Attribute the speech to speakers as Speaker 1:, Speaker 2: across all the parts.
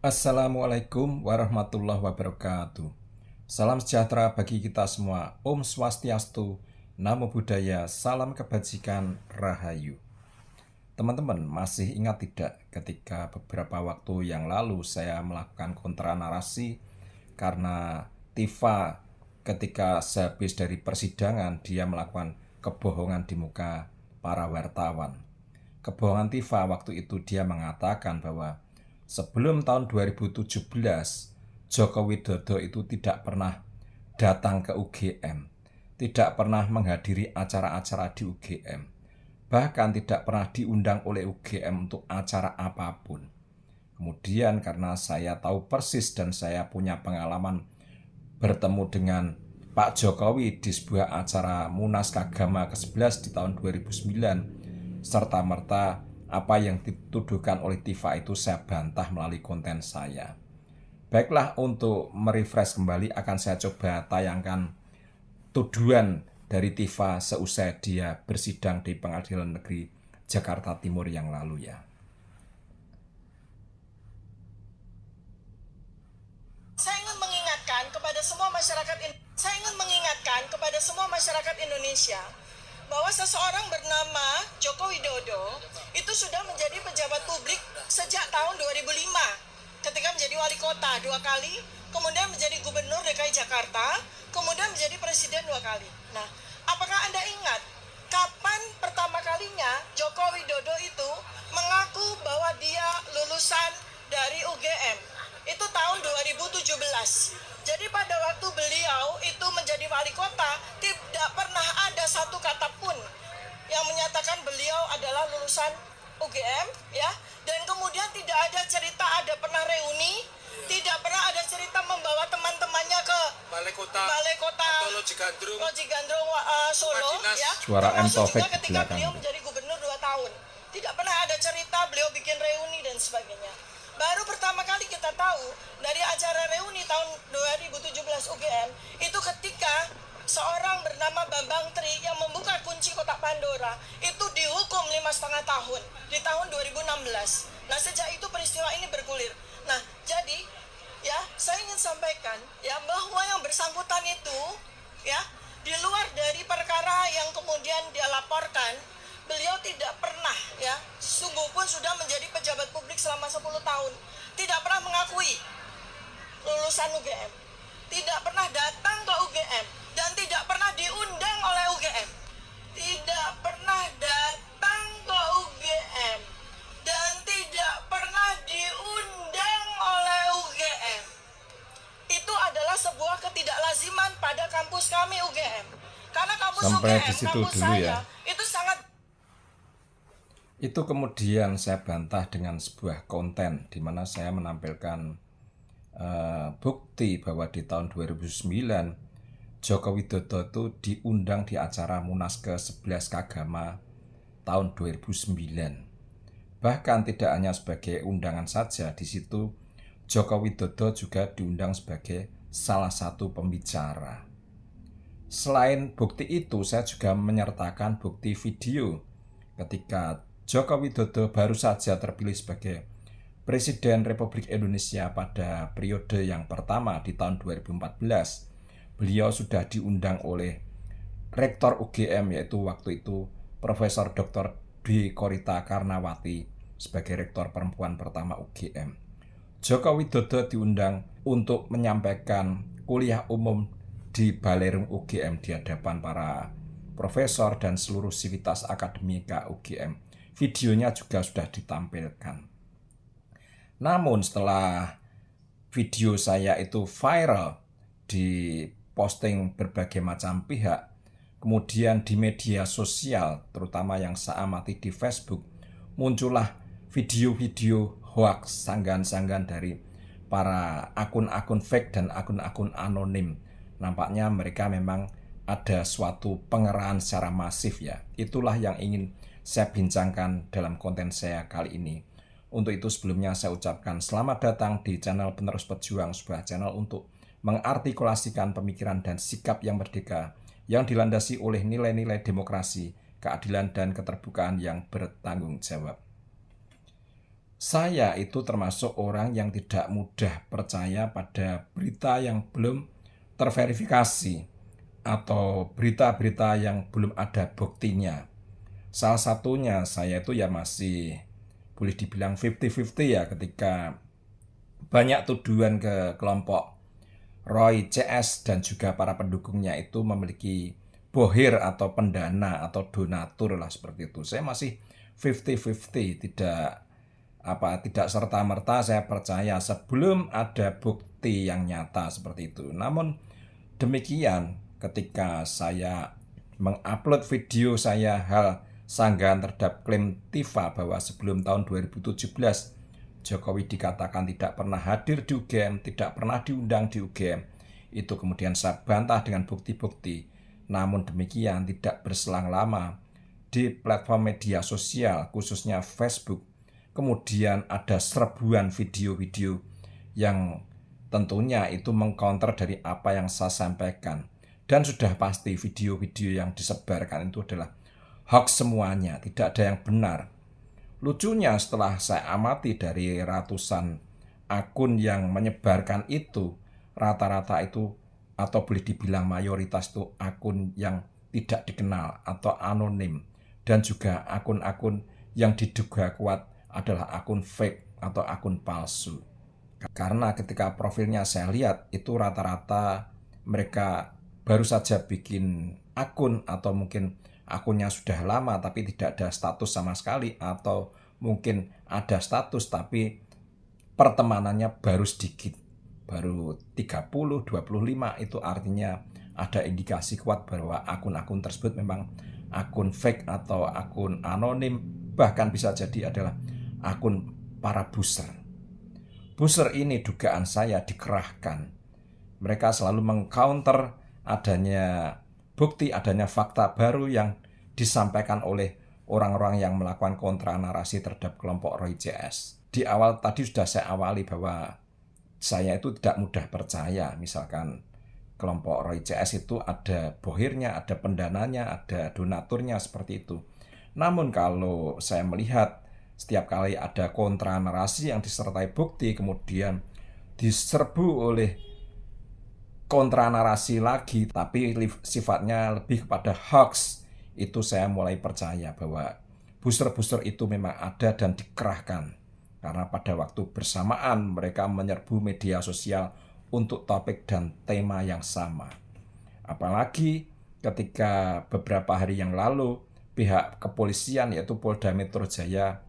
Speaker 1: Assalamualaikum warahmatullahi wabarakatuh. Salam sejahtera bagi kita semua. Om Swastiastu, Namo Buddhaya, salam kebajikan, Rahayu. Teman-teman masih ingat tidak ketika beberapa waktu yang lalu saya melakukan kontra narasi karena Tifa ketika sehabis dari persidangan dia melakukan kebohongan di muka para wartawan. Kebohongan Tifa waktu itu dia mengatakan bahwa sebelum tahun 2017, Joko Widodo itu tidak pernah datang ke UGM, tidak pernah menghadiri acara-acara di UGM, bahkan tidak pernah diundang oleh UGM untuk acara apapun. Kemudian karena saya tahu persis dan saya punya pengalaman bertemu dengan Pak Jokowi di sebuah acara Munas Kagama ke-11 di tahun 2009, serta merta apa yang dituduhkan oleh Tifa itu saya bantah melalui konten saya. Baiklah, untuk merefresh kembali akan saya coba tayangkan tuduhan dari Tifa seusai dia bersidang di Pengadilan Negeri Jakarta Timur yang lalu ya.
Speaker 2: Saya ingin mengingatkan kepada semua masyarakat Indonesia bahwa seseorang bernama Joko Widodo itu sudah menjadi pejabat publik sejak tahun 2005 ketika menjadi wali kota 2 kali, kemudian menjadi gubernur DKI Jakarta, kemudian menjadi presiden 2 kali. Nah, apakah Anda ingat kapan pertama kalinya Joko Widodo itu mengaku bahwa dia lulusan dari UGM? Itu tahun 2017. Jadi pada waktu beliau itu menjadi wali kota, tidak pernah ada satu kata pun yang menyatakan beliau adalah lulusan UGM, ya. Dan kemudian tidak ada cerita ada pernah reuni, tidak pernah ada cerita membawa teman-temannya ke balai kota atau Loji Gandrung Solo, ya.
Speaker 1: Suara M
Speaker 2: Termasuk
Speaker 1: Taufik
Speaker 2: juga
Speaker 1: di
Speaker 2: ketika
Speaker 1: belakang.
Speaker 2: beliau menjadi gubernur 2 tahun. Tidak pernah ada cerita beliau bikin reuni dan sebagainya. Baru pertama kali kita tahu dari acara reuni tahun 2017 UGM itu ketika seorang bernama Bambang Tri yang membuka kunci kotak Pandora itu dihukum 5,5 tahun di tahun 2016. Nah, sejak itu peristiwa ini bergulir. Nah, jadi ya saya ingin sampaikan ya bahwa yang bersangkutan itu ya di luar dari perkara yang kemudian dia laporkan, beliau tidak pernah ya, sungguh pun sudah menjadi pejabat publik selama 10 tahun, tidak pernah mengakui lulusan UGM, tidak pernah datang ke UGM, dan tidak pernah diundang oleh UGM, tidak pernah datang ke UGM, dan tidak pernah diundang oleh UGM. Itu adalah sebuah ketidaklaziman pada kampus kami UGM, karena kampus
Speaker 1: Sampai
Speaker 2: UGM,
Speaker 1: di situ
Speaker 2: kampus
Speaker 1: dulu
Speaker 2: saya,
Speaker 1: ya.
Speaker 2: itu sangat.
Speaker 1: Itu kemudian saya bantah dengan sebuah konten di mana saya menampilkan bukti bahwa di tahun 2009 Joko Widodo itu diundang di acara Munas ke-11 Kagama tahun 2009. Bahkan tidak hanya sebagai undangan saja, di situ Joko Widodo juga diundang sebagai salah satu pembicara. Selain bukti itu, saya juga menyertakan bukti video ketika Joko Widodo baru saja terpilih sebagai Presiden Republik Indonesia pada periode yang pertama di tahun 2014. Beliau sudah diundang oleh Rektor UGM, yaitu waktu itu Profesor Dr. D. Korita Karnawati sebagai Rektor perempuan pertama UGM. Joko Widodo diundang untuk menyampaikan kuliah umum di Balerung UGM di hadapan para profesor dan seluruh sivitas akademika UGM. Videonya juga sudah ditampilkan. Namun setelah video saya itu viral di posting berbagai macam pihak, kemudian di media sosial, terutama yang saya amati di Facebook, muncullah video-video hoax, sanggahan-sanggahan dari para akun-akun fake dan akun-akun anonim. Nampaknya mereka memang ada suatu pengerahan secara masif ya. Itulah yang ingin saya bincangkan dalam konten saya kali ini. Untuk itu sebelumnya saya ucapkan selamat datang di channel Penerus Pejuang, sebuah channel untuk mengartikulasikan pemikiran dan sikap yang merdeka, yang dilandasi oleh nilai-nilai demokrasi, keadilan dan keterbukaan yang bertanggung jawab. Saya itu termasuk orang yang tidak mudah percaya pada berita yang belum terverifikasi atau berita-berita yang belum ada buktinya. Salah satunya saya itu ya masih boleh dibilang 50-50 ya, ketika banyak tuduhan ke kelompok Roy CS dan juga para pendukungnya itu memiliki bohir atau pendana atau donatur lah seperti itu. Saya masih 50-50, tidak serta-merta saya percaya sebelum ada bukti yang nyata seperti itu. Namun demikian, ketika saya mengupload video saya hal sanggahan terhadap klaim Tifa bahwa sebelum tahun 2017 Jokowi dikatakan tidak pernah hadir di UGM, tidak pernah diundang di UGM, itu kemudian saya bantah dengan bukti-bukti. Namun demikian, tidak berselang lama di platform media sosial khususnya Facebook, kemudian ada serbuan video-video yang tentunya itu mengcounter dari apa yang saya sampaikan. Dan sudah pasti video-video yang disebarkan itu adalah hoax semuanya, tidak ada yang benar. Lucunya, setelah saya amati dari ratusan akun yang menyebarkan itu, rata-rata itu atau boleh dibilang mayoritas itu akun yang tidak dikenal atau anonim, dan juga akun-akun yang diduga kuat adalah akun fake atau akun palsu. Karena ketika profilnya saya lihat itu rata-rata mereka baru saja bikin akun, atau mungkin akunnya sudah lama tapi tidak ada status sama sekali, atau mungkin ada status tapi pertemanannya baru sedikit, baru 30, 25, itu artinya ada indikasi kuat bahwa akun-akun tersebut memang akun fake atau akun anonim, bahkan bisa jadi adalah akun para booster. Booster ini dugaan saya dikerahkan. Mereka selalu mengcounter adanya bukti, adanya fakta baru yang disampaikan oleh orang-orang yang melakukan kontra narasi terhadap kelompok Roy CS. Di awal tadi sudah saya awali bahwa saya itu tidak mudah percaya, misalkan kelompok Roy CS itu ada bohirnya, ada pendananya, ada donaturnya, seperti itu. Namun kalau saya melihat setiap kali ada kontra narasi yang disertai bukti kemudian diserbu oleh kontra narasi lagi tapi sifatnya lebih kepada hoax, itu saya mulai percaya bahwa booster-booster itu memang ada dan dikerahkan. Karena pada waktu bersamaan mereka menyerbu media sosial untuk topik dan tema yang sama. Apalagi ketika beberapa hari yang lalu pihak kepolisian yaitu Polda Metro Jaya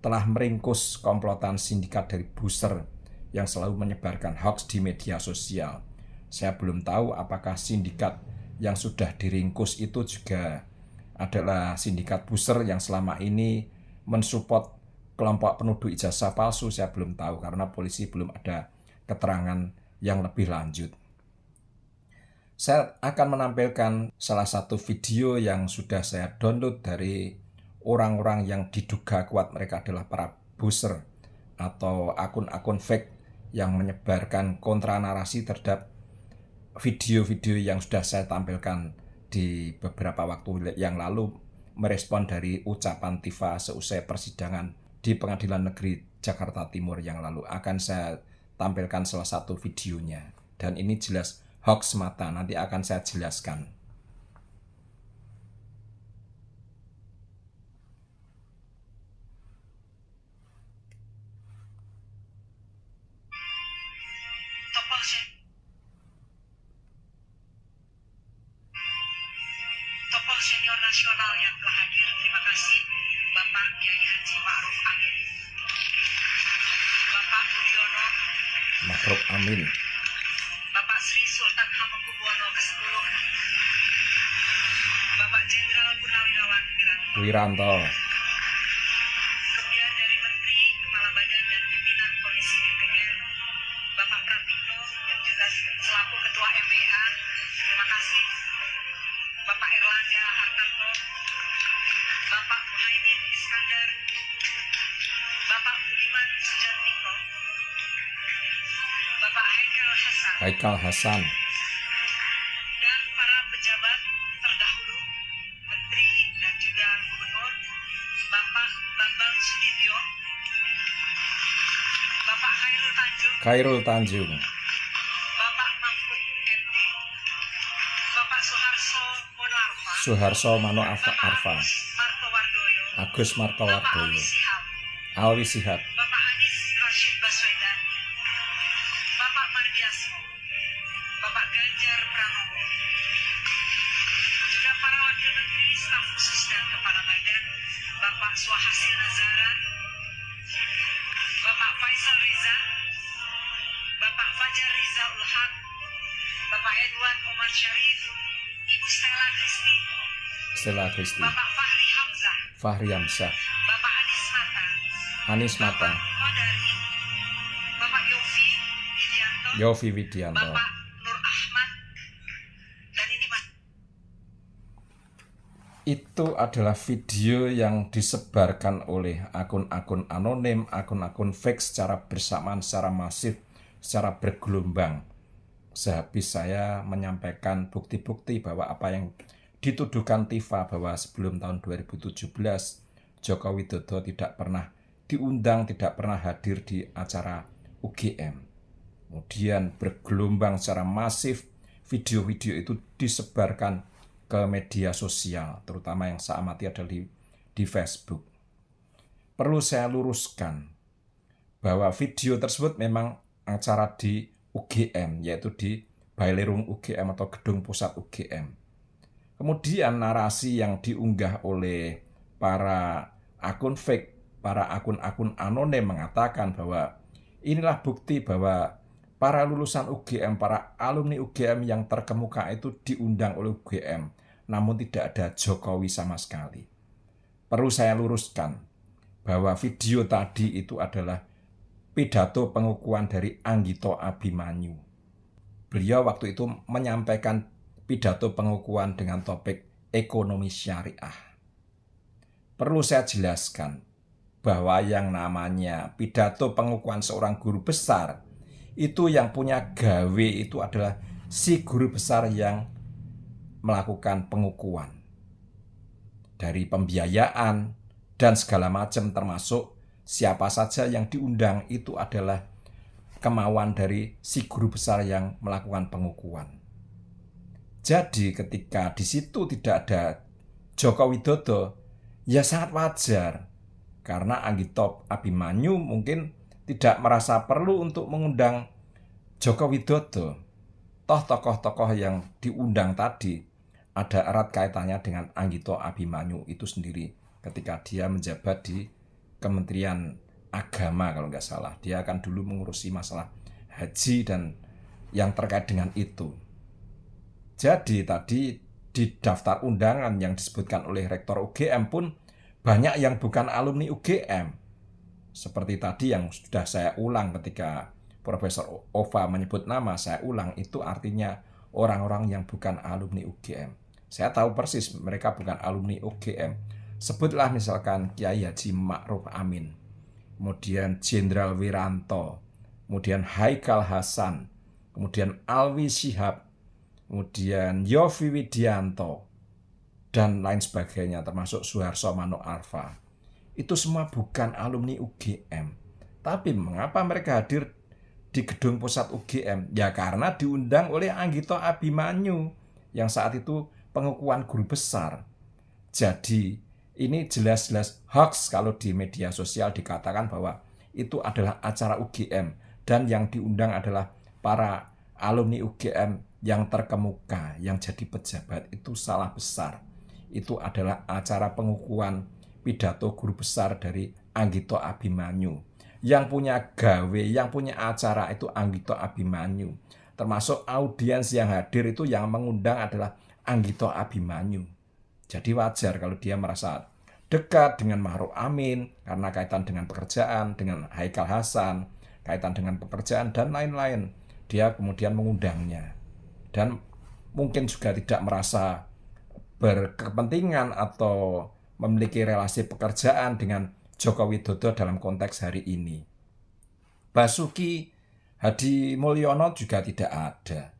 Speaker 1: telah meringkus komplotan sindikat dari booster yang selalu menyebarkan hoax di media sosial. Saya belum tahu apakah sindikat yang sudah diringkus itu juga adalah sindikat booster yang selama ini mensupport kelompok penuduh ijazah palsu. Saya belum tahu karena polisi belum ada keterangan yang lebih lanjut. Saya akan menampilkan salah satu video yang sudah saya download dari orang-orang yang diduga kuat mereka adalah para booster atau akun-akun fake yang menyebarkan kontra narasi terhadap video-video yang sudah saya tampilkan di beberapa waktu yang lalu, merespon dari ucapan Tifa seusai persidangan di Pengadilan Negeri Jakarta Timur yang lalu. Akan saya tampilkan salah satu videonya, dan ini jelas hoax semata, nanti akan saya jelaskan.
Speaker 3: Tokoh senior nasional yang telah hadir, terima kasih Bapak Kiai Haji Ma'ruf Amin, Bapak Budiono
Speaker 1: Ma'ruf Amin,
Speaker 3: Bapak Sri Sultan Hamengkubuwono ke-10, Bapak Jenderal Purnawirawan
Speaker 1: Wiranto,
Speaker 3: kemudian dari Menteri, Kepala Badan dan Pimpinan Komisi DPR, Bapak Pratikno yang juga selaku Ketua MBA, terima kasih, Bapak Erlangga Hartarto, Bapak Muhaimin Iskandar, Bapak Budiman Sujatmiko, Bapak
Speaker 1: Haikal Hasan,
Speaker 3: dan para pejabat terdahulu, Menteri dan juga Gubernur, Bapak Bambang Sudibyo,
Speaker 1: Khairul Tanjung,
Speaker 3: Bapak Mahfud MD, Bapak
Speaker 1: Suharso Mano Arfa,
Speaker 3: Martowardoyo,
Speaker 1: Agus
Speaker 3: Bapak
Speaker 1: Martowardoyo,
Speaker 3: Alwi Shihab,
Speaker 1: Alwi Shihab,
Speaker 3: Bapak Anies Rashid Baswedan, Bapak Mardiasmo, Bapak Ganjar Pranowo, juga para wakil menteri, staf khusus dan kepala badan, Bapak Swahasil Nazara, Bapak Faisal Reza, Bapak Fajar Riza Ulhaq, Bapak Edward Omar Syarif, Ibu Stella Kristi,
Speaker 1: Stella Kristi,
Speaker 3: Bapak Fahri Hamzah,
Speaker 1: Fahri Hamzah,
Speaker 3: Bapak
Speaker 1: Anies Mata,
Speaker 3: Kodari, Bapak Yofi Widianto,
Speaker 1: Yofi Widianto.
Speaker 3: Bapak Nur Ahmad, dan ini Mas.
Speaker 1: Itu adalah video yang disebarkan oleh akun-akun anonim, akun-akun fake secara bersamaan, secara masif, secara bergelombang. Sehabis saya menyampaikan bukti-bukti bahwa apa yang dituduhkan Tifa bahwa sebelum tahun 2017 Joko Widodo tidak pernah diundang, tidak pernah hadir di acara UGM. Kemudian bergelombang secara masif, video-video itu disebarkan ke media sosial, terutama yang saya amati adalah di Facebook. Perlu saya luruskan bahwa video tersebut memang acara di UGM, yaitu di Balerung UGM atau Gedung Pusat UGM. Kemudian narasi yang diunggah oleh para akun fake, para akun-akun anonim mengatakan bahwa inilah bukti bahwa para lulusan UGM, para alumni UGM yang terkemuka itu diundang oleh UGM, namun tidak ada Jokowi sama sekali. Perlu saya luruskan bahwa video tadi itu adalah pidato pengukuhan dari Anggito Abimanyu. Beliau waktu itu menyampaikan pidato pengukuhan dengan topik ekonomi syariah. Perlu saya jelaskan bahwa yang namanya pidato pengukuhan seorang guru besar, itu yang punya gawe itu adalah si guru besar yang melakukan pengukuhan. Dari pembiayaan dan segala macam, termasuk siapa saja yang diundang, itu adalah kemauan dari si guru besar yang melakukan pengukuhan. Jadi ketika di situ tidak ada Joko Widodo, ya sangat wajar. Karena Anggito Abimanyu mungkin tidak merasa perlu untuk mengundang Joko Widodo. Toh tokoh-tokoh yang diundang tadi ada erat kaitannya dengan Anggito Abimanyu itu sendiri ketika dia menjabat di Kementerian Agama kalau nggak salah. Dia akan dulu mengurusi masalah haji dan yang terkait dengan itu. Jadi tadi di daftar undangan yang disebutkan oleh Rektor UGM pun banyak yang bukan alumni UGM. Seperti tadi yang sudah saya ulang ketika Profesor Ova menyebut nama, saya ulang, itu artinya orang-orang yang bukan alumni UGM. Saya tahu persis mereka bukan alumni UGM. Sebutlah misalkan Kiai Haji Ma'ruf Amin, kemudian Jenderal Wiranto, kemudian Haikal Hasan, kemudian Alwi Shihab, kemudian Yofi Widianto, dan lain sebagainya, termasuk Suharso Mano Arfa. Itu semua bukan alumni UGM. Tapi mengapa mereka hadir di Gedung Pusat UGM? Ya karena diundang oleh Anggito Abimanyu yang saat itu pengukuhan guru besar. Jadi ini jelas-jelas hoax kalau di media sosial dikatakan bahwa itu adalah acara UGM dan yang diundang adalah para alumni UGM yang terkemuka, yang jadi pejabat. Itu salah besar. Itu adalah acara pengukuhan pidato guru besar dari Anggito Abimanyu. Yang punya gawe, yang punya acara itu Anggito Abimanyu. Termasuk audiens yang hadir itu yang mengundang adalah Anggito Abimanyu. Jadi wajar kalau dia merasa dekat dengan Ma'ruf Amin karena kaitan dengan pekerjaan, dengan Haikal Hasan, kaitan dengan pekerjaan dan lain-lain. Dia kemudian mengundangnya. Dan mungkin juga tidak merasa berkepentingan atau memiliki relasi pekerjaan dengan Joko Widodo dalam konteks hari ini. Basuki Hadi Mulyono juga tidak ada.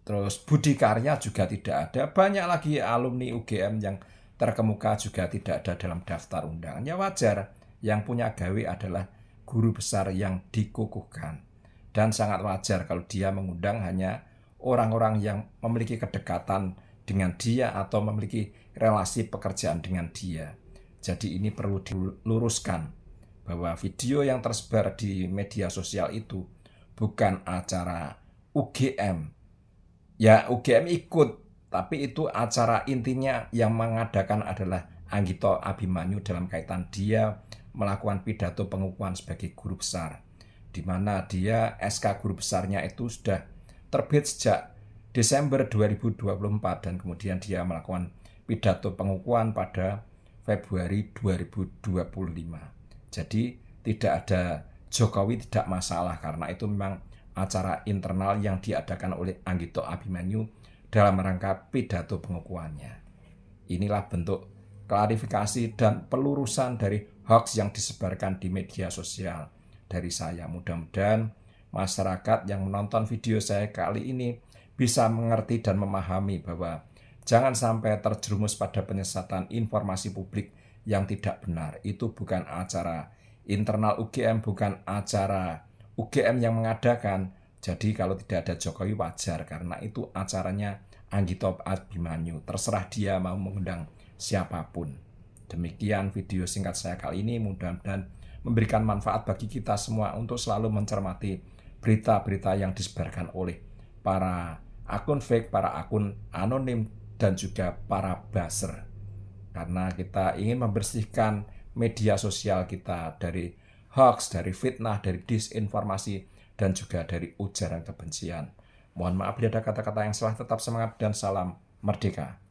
Speaker 1: Terus Budi Karya juga tidak ada. Banyak lagi alumni UGM yang terkemuka juga tidak ada dalam daftar undangan. Ya wajar, yang punya gawe adalah guru besar yang dikukuhkan. Dan sangat wajar kalau dia mengundang hanya orang-orang yang memiliki kedekatan dengan dia atau memiliki relasi pekerjaan dengan dia. Jadi ini perlu diluruskan bahwa video yang tersebar di media sosial itu bukan acara UGM. Ya UGM ikut, tapi itu acara intinya yang mengadakan adalah Anggito Abimanyu dalam kaitan dia melakukan pidato pengukuhan sebagai guru besar, di mana dia SK guru besarnya itu sudah terbit sejak Desember 2024 dan kemudian dia melakukan pidato pengukuhan pada Februari 2025. Jadi tidak ada Jokowi tidak masalah karena itu memang acara internal yang diadakan oleh Anggito Abimanyu dalam rangka pidato pengukuhannya. Inilah bentuk klarifikasi dan pelurusan dari hoax yang disebarkan di media sosial dari saya. Mudah-mudahan masyarakat yang menonton video saya kali ini bisa mengerti dan memahami bahwa jangan sampai terjerumus pada penyesatan informasi publik yang tidak benar. Itu bukan acara internal UGM, bukan acara UGM yang mengadakan. Jadi kalau tidak ada Jokowi wajar karena itu acaranya Anggito Abimanyu. Terserah dia mau mengundang siapapun. Demikian video singkat saya kali ini, mudah-mudahan memberikan manfaat bagi kita semua untuk selalu mencermati berita-berita yang disebarkan oleh para akun fake, para akun anonim, dan juga para buzzer. Karena kita ingin membersihkan media sosial kita dari hoax, dari fitnah, dari disinformasi, dan juga dari ujaran kebencian. Mohon maaf bila ada kata-kata yang salah, tetap semangat dan salam merdeka.